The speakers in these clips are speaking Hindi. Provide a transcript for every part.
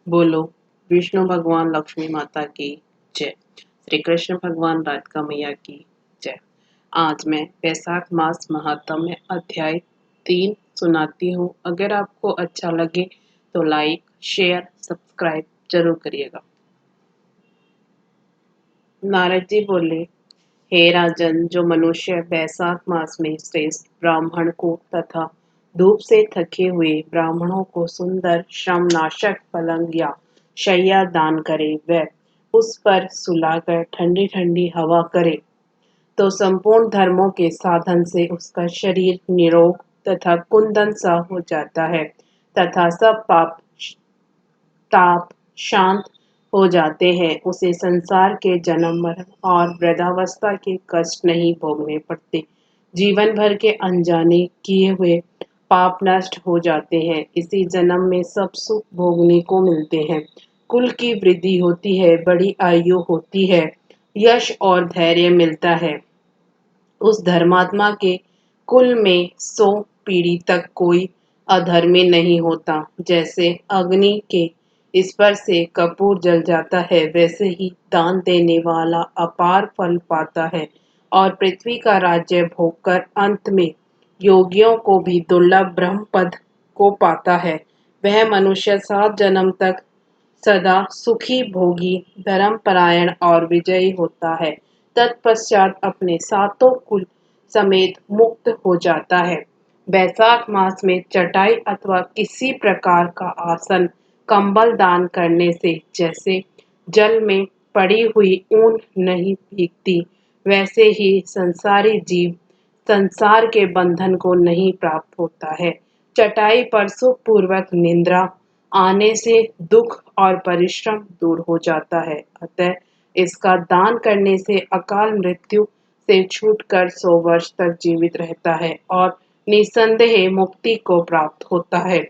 बोलो विष्णु भगवान लक्ष्मी माता की जय। श्री कृष्ण भगवान राधिका मैया की जय। आज मैं वैशाख मास महात्म्य अध्याय 3 सुनाती हूँ। अगर आपको अच्छा लगे तो लाइक शेयर सब्सक्राइब जरूर करिएगा। नारद जी बोले, हे राजन, जो मनुष्य वैशाख मास में श्रेष्ठ ब्राह्मण को तथा धूप से थके हुए ब्राह्मणों को सुंदर श्रमनाशक पलंग या शैया दान करे, वह उस पर सुलाकर ठंडी ठंडी हवा करे तो संपूर्ण धर्मों के साधन से उसका शरीर निरोग तथा कुंदन सा हो जाता है तथा सब पाप ताप शांत हो जाते हैं। उसे संसार के जन्म मरण और वृद्धावस्था के कष्ट नहीं भोगने पड़ते। जीवन भर के अनजाने किए हुए पाप नष्ट हो जाते हैं। इसी जन्म में सब सुख भोगने को मिलते हैं। कुल की वृद्धि होती है, बड़ी आयु होती है, यश और धैर्य मिलता है। उस धर्मात्मा के कुल में 100 पीढ़ी तक कोई अधर्मी नहीं होता। जैसे अग्नि के स्पर्श से कपूर जल जाता है, वैसे ही दान देने वाला अपार फल पाता है और पृथ्वी का राज्य भोगकर अंत में योगियों को भी दुर्लभ ब्रह्म पद को पाता है। वह मनुष्य 7 जन्म तक सदा सुखी भोगी धर्मपरायण और विजयी होता है। तत्पश्चात अपने सातों कुल समेत मुक्त हो जाता है। वैशाख मास में चटाई अथवा किसी प्रकार का आसन कंबल दान करने से जैसे जल में पड़ी हुई ऊन नहीं भीगती, वैसे ही संसारी जीव संसार के बंधन को नहीं प्राप्त होता है। चटाई पर सुखपूर्वक निद्रा आने से दुख और परिश्रम दूर हो जाता है। अतः इसका दान करने से अकाल मृत्यु से छूटकर 100 वर्ष तक जीवित रहता है और निसंदेह मुक्ति को प्राप्त होता है।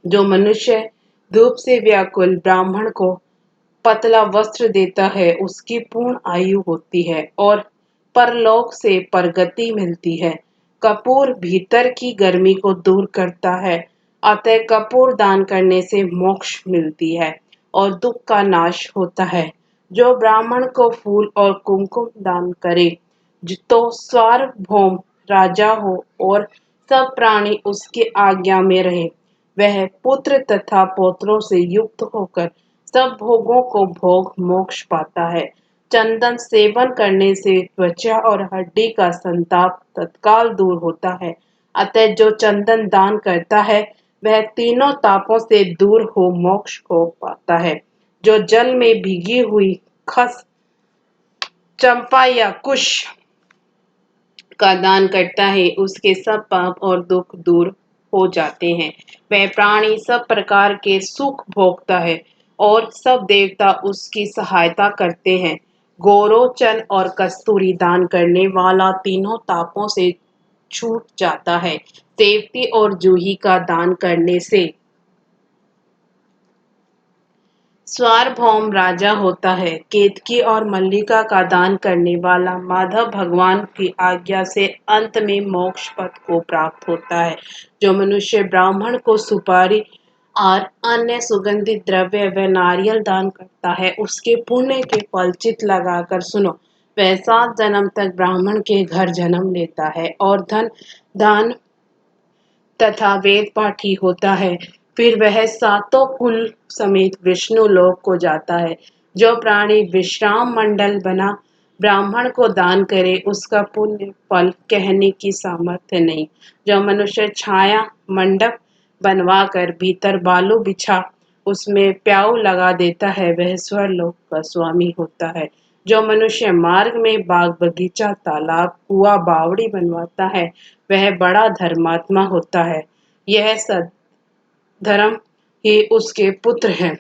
जो मनुष्य धूप से व्याकुल ब्राह्मण को पतला वस्त्र देता है, उसकी पूर्ण आयु होती है और परलोक से परगति मिलती है। कपूर भीतर की गर्मी को दूर करता है, अतः कपूर दान करने से मोक्ष मिलती है और दुख का नाश होता है। जो ब्राह्मण को फूल और कुमकुम दान करे, तो सार्वभौम राजा हो और सब प्राणी उसकी आज्ञा में रहे, वह पुत्र तथा पौत्रों से युक्त होकर सब भोगों को भोग मोक्ष पाता है। चंदन सेवन करने से त्वचा और हड्डी का संताप तत्काल दूर होता है। अतः जो चंदन दान करता है, वह तीनों तापों से दूर हो मोक्ष को पाता है। जो जल में भीगी हुई खस, चंपा या कुश का दान करता है, उसके सब पाप और दुख दूर हो जाते हैं। वह प्राणी सब प्रकार के सुख भोगता है और सब देवता उसकी सहायता करते हैं। गोरोचन और कस्तूरी दान करने वाला तीनों तापों से छूट जाता है। सेवती और जूही का दान करने से सार्वभौम राजा होता है। केतकी और मल्लिका का दान करने वाला माधव भगवान की आज्ञा से अंत में मोक्ष पद को प्राप्त होता है। जो मनुष्य ब्राह्मण को सुपारी और अन्य सुगंधित द्रव्य व नारियल दान करता है, उसके पुण्य के फल चित लगाकर सुनो। वह 7 जन्म तक ब्राह्मण के घर जन्म लेता है और धन दान तथा वेद पाठी होता है। फिर वह सातों कुल समेत विष्णु लोक को जाता है। जो प्राणी विश्राम मंडल बना ब्राह्मण को दान करे, उसका पुण्य फल कहने की सामर्थ्य नहीं। जो मनुष्य छाया मंडप बनवाकर भीतर बालू बिछा उसमें प्याऊ लगा देता है, वह स्वर्लोक का स्वामी होता है। जो मनुष्य मार्ग में बाग बगीचा तालाब कुआ बावड़ी बनवाता है, वह बड़ा धर्मात्मा होता है। यह सद धर्म ही उसके पुत्र हैं।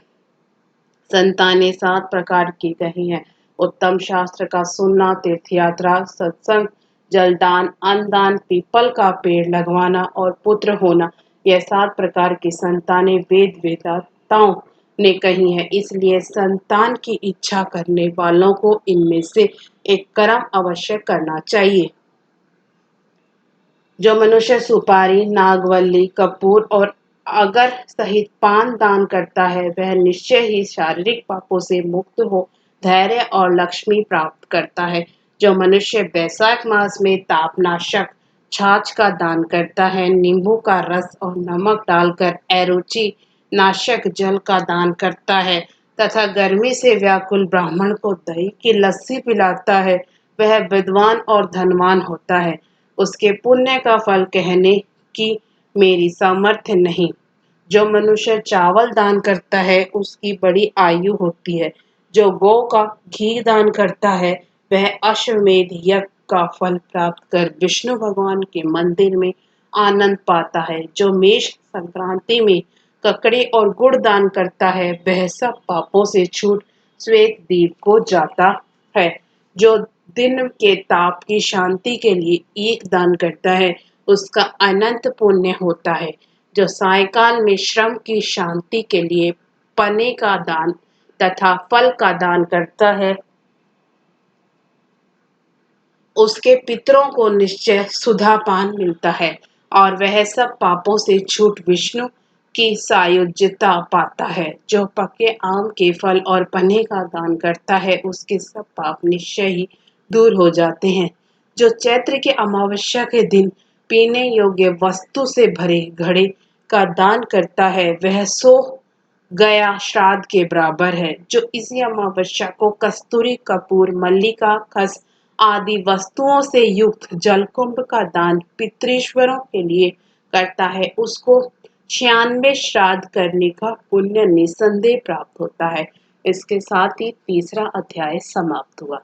संतानें 7 प्रकार की कही हैं। उत्तम शास्त्र का सुनना, तीर्थ यात्रा, सत्संग, जलदान, अन्नदान, पीपल का पेड़ लगवाना और पुत्र होना, यह 7 प्रकार की संतानें वेद वेदाताओं ने कही है। इसलिए संतान की इच्छा करने वालों को इनमें से एक कर्म अवश्य करना चाहिए। जो मनुष्य सुपारी, नागवल्ली, कपूर और अगर सहित पान दान करता है वह निश्चय ही शारीरिक पापों से मुक्त हो धैर्य और लक्ष्मी प्राप्त करता है। जो मनुष्य बैसाख मास में तापनाशक छाछ का दान करता है, नींबू का रस और नमक डालकर अरुचि नाशक जल का दान करता है तथा गर्मी से व्याकुल ब्राह्मण को दही की लस्सी पिलाता है, वह विद्वान और धनवान होता है। उसके पुण्य का फल कहने की मेरी सामर्थ्य नहीं। जो मनुष्य चावल दान करता है उसकी बड़ी आयु होती है। जो गौ का घी दान करता है वह अश्वमेध यज्ञ का फल प्राप्त कर विष्णु भगवान के मंदिर में आनंद पाता है। जो मेष संक्रांति में ककड़ी और गुड़ दान करता है वह सब पापों से छूट श्वेत द्वीप को जाता है। जो दिन के ताप की शांति के लिए ईख दान करता है उसका अनंत पुण्य होता है। जो सायंकाल में श्रम की शांति के लिए पने का दान तथा फल का दान करता है उसके पितरों को निश्चय सुधापान मिलता है और वह सब पापों से छूट विष्णु की सायुज्यता पाता है। जो पके आम के फल और पन्ने का दान करता है उसके सब पाप निश्चय ही दूर हो जाते हैं। जो चैत्र के अमावस्या के दिन पीने योग्य वस्तु से भरे घड़े का दान करता है वह सो गया श्राद्ध के बराबर है। जो इसी अमावस्या को कस्तूरी कपूर मल्लिका खस आदि वस्तुओं से युक्त जलकुंभ का दान पितृश्वरों के लिए करता है उसको 96 श्राद्ध करने का पुण्य निसंदेह प्राप्त होता है। इसके साथ ही तीसरा अध्याय समाप्त हुआ।